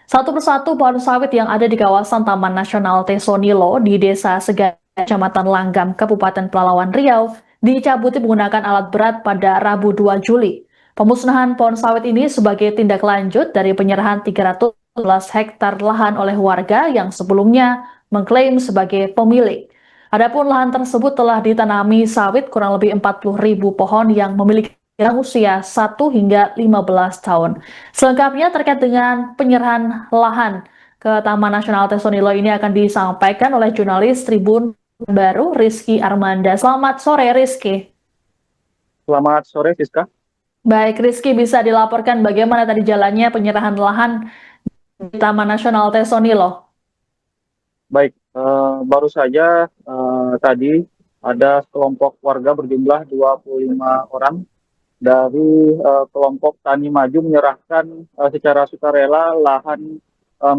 Satu persatu pohon sawit yang ada di kawasan Taman Nasional Tesonilo di Desa Segan, Kecamatan Langgam, Kabupaten Pelalawan Riau, dicabuti menggunakan alat berat pada Rabu 2 Juli. Pemusnahan pohon sawit ini sebagai tindak lanjut dari penyerahan 311 hektar lahan oleh warga yang sebelumnya mengklaim sebagai pemilik. Adapun lahan tersebut telah ditanami sawit kurang lebih 40.000 pohon yang memiliki usia 1 hingga 15 tahun. Selengkapnya terkait dengan penyerahan lahan ke Taman Nasional Tesonilo ini akan disampaikan oleh jurnalis Tribun Baru Rizky Armanda. Selamat sore Rizky. Selamat sore, Siska. Baik Rizky, bisa dilaporkan bagaimana tadi jalannya penyerahan lahan di Taman Nasional Tesonilo? Baik, baru saja tadi ada kelompok warga berjumlah 25 orang dari kelompok Tani Maju menyerahkan secara sukarela lahan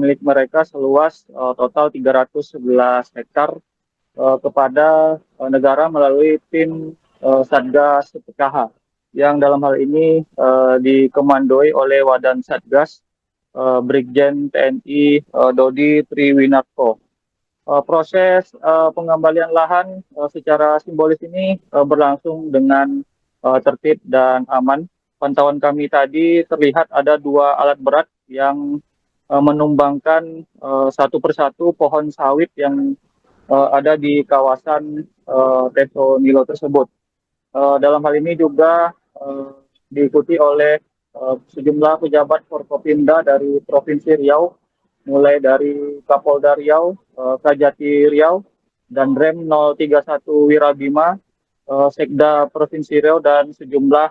milik mereka seluas total 311 hektar kepada negara melalui tim Satgas PKH yang dalam hal ini dikomandoi oleh Wadan Satgas Brigjen TNI Dodi Triwinarko. Proses pengembalian lahan secara simbolis ini berlangsung dengan tertib dan aman. Pantauan kami tadi terlihat ada dua alat berat yang menumbangkan satu persatu pohon sawit yang ada di kawasan Teso Nilo tersebut. Dalam hal ini juga diikuti oleh sejumlah pejabat Forkopimda dari Provinsi Riau, mulai dari Kapolda Riau, Kajati Riau, dan Rem 031 Wirabima, Sekda Provinsi Riau, dan sejumlah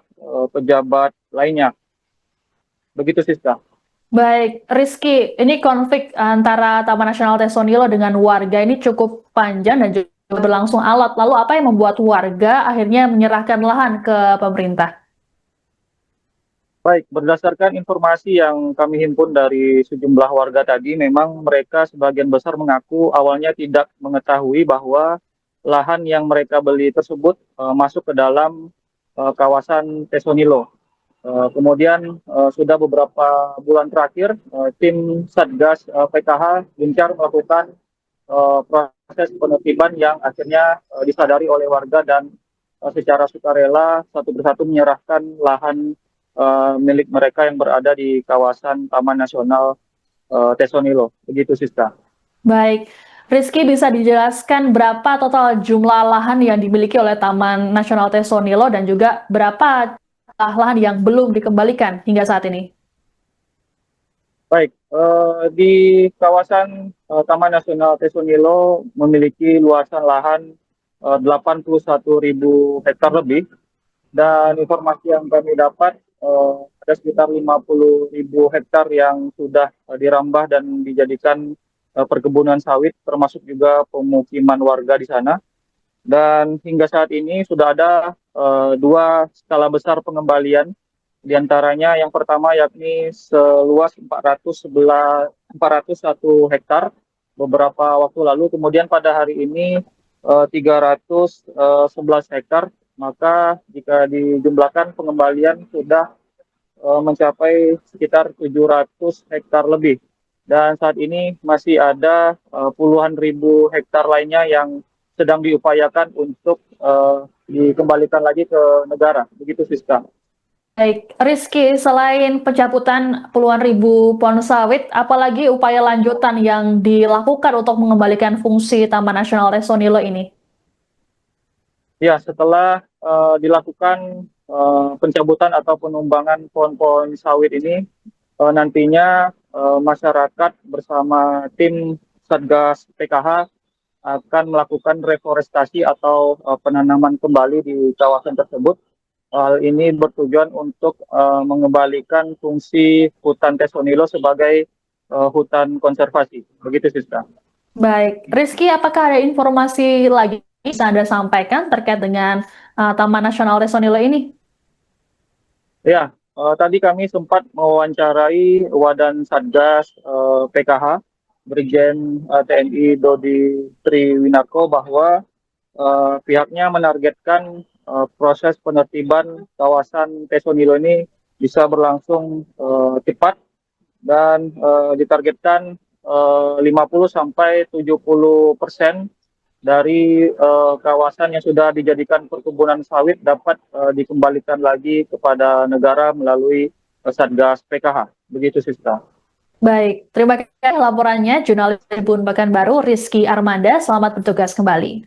pejabat lainnya. Begitu, Siska. Baik, Rizky, ini konflik antara Taman Nasional Tesonilo dengan warga ini cukup panjang dan juga berlangsung alat. Lalu apa yang membuat warga akhirnya menyerahkan lahan ke pemerintah? Baik, berdasarkan informasi yang kami himpun dari sejumlah warga tadi, memang mereka sebagian besar mengaku awalnya tidak mengetahui bahwa lahan yang mereka beli tersebut masuk ke dalam kawasan Tesonilo. Kemudian sudah beberapa bulan terakhir tim Satgas PKH gencar melakukan proses penertiban yang akhirnya disadari oleh warga dan secara sukarela satu persatu menyerahkan lahan milik mereka yang berada di kawasan Taman Nasional Tesonilo. Begitu, Siska. Baik, Rizky bisa dijelaskan berapa total jumlah lahan yang dimiliki oleh Taman Nasional Tesonilo dan juga berapa lahan yang belum dikembalikan hingga saat ini? Baik, di kawasan Taman Nasional Tesonilo memiliki luasan lahan 81.000 hektar lebih, dan informasi yang kami dapat ada sekitar 50.000 hektar yang sudah dirambah dan dijadikan perkebunan sawit, termasuk juga pemukiman warga di sana. Dan hingga saat ini sudah ada dua skala besar pengembalian, di antaranya yang pertama yakni seluas 401 hektar beberapa waktu lalu, kemudian pada hari ini 311 hektar, maka jika dijumlahkan pengembalian sudah mencapai sekitar 700 hektar lebih. Dan saat ini masih ada puluhan ribu hektar lainnya yang sedang diupayakan untuk dikembalikan lagi ke negara. Begitu, Siska. Baik, Rizky, selain pencabutan puluhan ribu pohon sawit, apalagi upaya lanjutan yang dilakukan untuk mengembalikan fungsi Taman Nasional Tesonilo ini? Ya, setelah dilakukan pencabutan atau penumbangan pohon-pohon sawit ini, nantinya masyarakat bersama tim Satgas PKH akan melakukan reforestasi atau penanaman kembali di kawasan tersebut. Hal ini bertujuan untuk mengembalikan fungsi hutan Tesonilo sebagai hutan konservasi. Begitu, Siska. Baik, Rizky, apakah ada informasi lagi yang bisa Anda sampaikan terkait dengan Taman Nasional Tesonilo ini? Ya, tadi kami sempat mewawancarai Wadan Satgas PKH, Brigjen TNI Dodi Triwinarko, bahwa pihaknya menargetkan proses penertiban kawasan Tesonilo ini bisa berlangsung cepat dan ditargetkan 50 sampai 70% dari kawasan yang sudah dijadikan perkebunan sawit dapat dikembalikan lagi kepada negara melalui Satgas PKH. Begitu, Siska. Baik, terima kasih laporannya jurnalis Tribun Pekanbaru Rizky Armanda. Selamat bertugas kembali.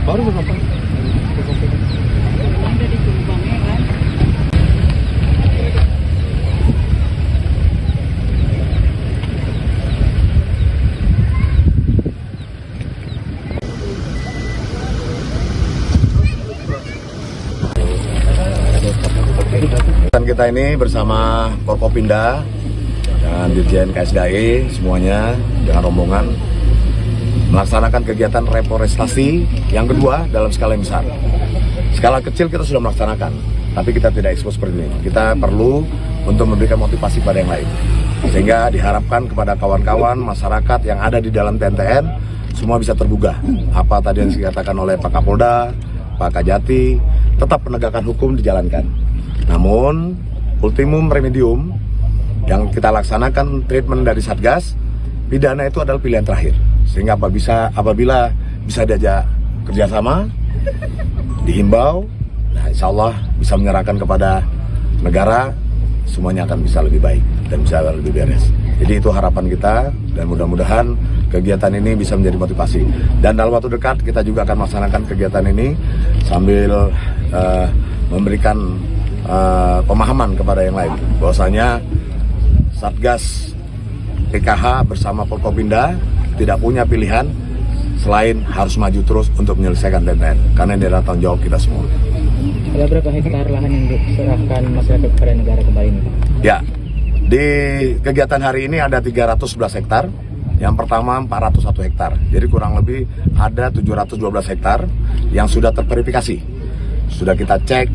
Baru berapa? Kita ini bersama Forkopimda dan Dirjen KSDAE semuanya dengan rombongan melaksanakan kegiatan reforestasi yang kedua dalam skala yang besar. Skala kecil kita sudah melaksanakan, tapi kita tidak ekspos seperti ini. Kita perlu untuk memberikan motivasi pada yang lain, sehingga diharapkan kepada kawan-kawan masyarakat yang ada di dalam TNTN semua bisa tergugah. Apa tadi yang dikatakan oleh Pak Kapolda, Pak Kajati, tetap penegakan hukum dijalankan. Namun ultimum remedium yang kita laksanakan treatment dari Satgas, pidana itu adalah pilihan terakhir. Sehingga apabila bisa diajak kerjasama, dihimbau, nah insya Allah bisa menyerahkan kepada negara, semuanya akan bisa lebih baik dan bisa lebih beres. Jadi itu harapan kita dan mudah-mudahan kegiatan ini bisa menjadi motivasi. Dan dalam waktu dekat kita juga akan melaksanakan kegiatan ini sambil memberikan pemahaman kepada yang lain. Bahwasanya Satgas PKH bersama Forkopimda tidak punya pilihan selain harus maju terus untuk menyelesaikan TNTN, karena ini adalah tanggung jawab kita semua. Ada berapa hektar lahan yang diserahkan masyarakat kepada negara kembali ini? Ya, di kegiatan hari ini ada 311 hektar, yang pertama 401 hektar, jadi kurang lebih ada 712 hektar yang sudah terverifikasi. Sudah kita cek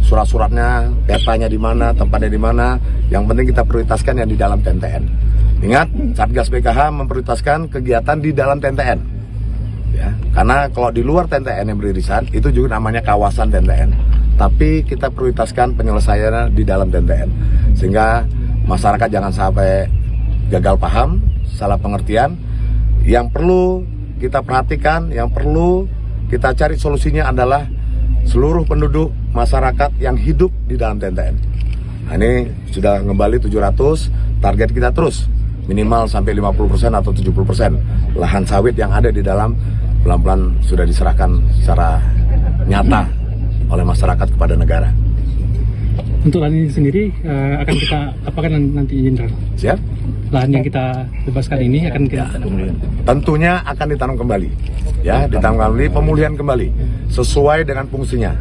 surat-suratnya, petanya di mana, tempatnya di mana, yang penting kita prioritaskan yang di dalam TNTN. Ingat, Satgas PKH memprioritaskan kegiatan di dalam TNTN. Ya, karena kalau di luar TNTN yang beririsan, itu juga namanya kawasan TNTN. Tapi kita prioritaskan penyelesaiannya di dalam TNTN. Sehingga masyarakat jangan sampai gagal paham, salah pengertian. Yang perlu kita perhatikan, yang perlu kita cari solusinya adalah seluruh penduduk masyarakat yang hidup di dalam TNTN. Nah, ini sudah kembali 700, target kita terus minimal sampai 50% atau 70% lahan sawit yang ada di dalam pelan-pelan sudah diserahkan secara nyata oleh masyarakat kepada negara. Untuk lahan ini sendiri akan kita apakan nanti, Jenderal? Siap? Lahan yang kita bebaskan ini akan kita tentunya akan ditanam kembali, ya, ditanam kembali, pemulihan kembali sesuai dengan fungsinya,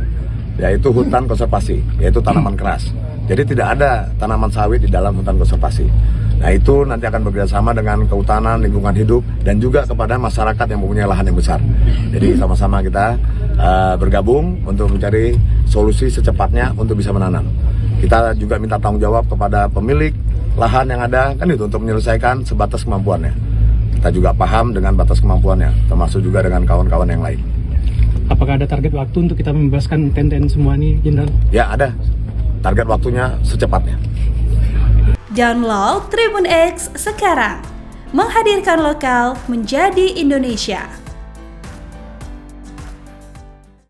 yaitu hutan konservasi, yaitu tanaman keras. Jadi tidak ada tanaman sawit di dalam hutan konservasi. Nah, itu nanti akan bekerjasama dengan Kehutanan, Lingkungan Hidup, dan juga kepada masyarakat yang mempunyai lahan yang besar. Jadi sama-sama kita bergabung untuk mencari solusi secepatnya untuk bisa menanam. Kita juga minta tanggung jawab kepada pemilik lahan yang ada, kan itu untuk menyelesaikan sebatas kemampuannya. Kita juga paham dengan batas kemampuannya, termasuk juga dengan kawan-kawan yang lain. Apakah ada target waktu untuk kita membebaskan TNI semua ini, Jenderal? Ya ada, target waktunya secepatnya. Download Tribun X sekarang, menghadirkan lokal menjadi Indonesia.